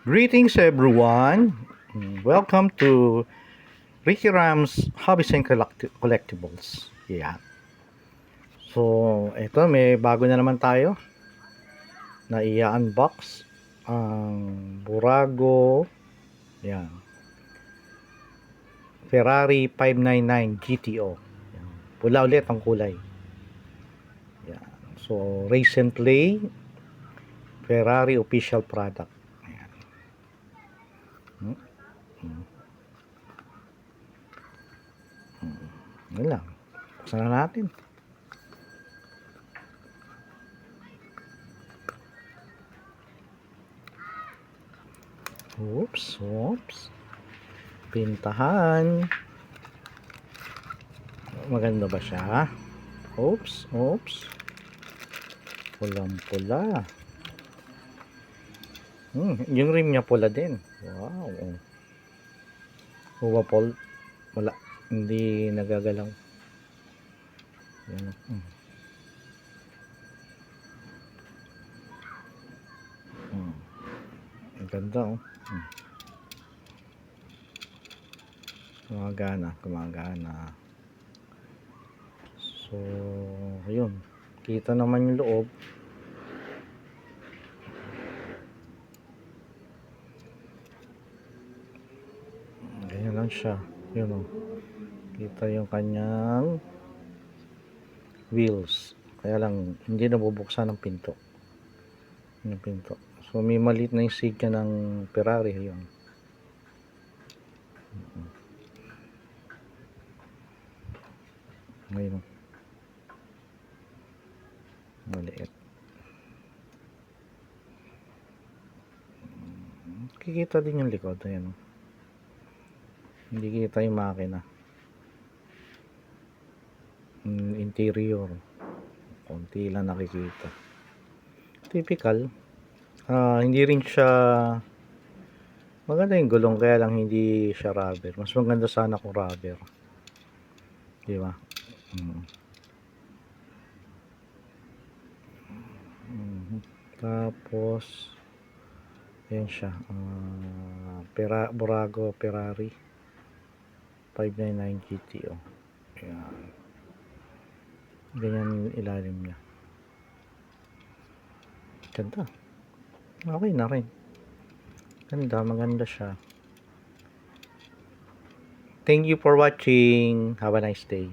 Greetings everyone. Welcome to Ricky Ram's Hobbies and Collectibles. Yeah. So, ito may bago na naman tayo na i-unbox ang Burago. Yan. Ferrari 599 GTO. Yan. Pula ulit ang kulay. Yan. So, recently Ferrari official product. Ayan. Yun lang. Buksan na natin. Oops. Pintahan. Maganda ba siya? Oops. Pulang-pula. Yung rim niya pula din. Wow. Wapol. Wala. Hindi nagagalaw. Yan. Ang ganda Gumagana. So, ayun. Kita naman yung loob. Ganyan lang siya. Yun Kita yung kanyang wheels. Kaya lang, hindi nabubuksan ng pinto. Yung pinto. So, may maliit na yung sigya ng Ferrari. Yun. Ngayon. Maliit. Kikita din yung likod. Ayan. Hindi kita yung makina. Interior. Konti lang nakikita. Typical. Hindi rin siya maganda yung gulong, kaya lang hindi siya rubber. Mas maganda sana kung rubber. Di ba? Tapos yan siya. Burago Ferrari 599 GTO. Ayan. Ganyan yung ilalim niya. Ganda. Okay na rin. Maganda siya. Thank you for watching. Have a nice day.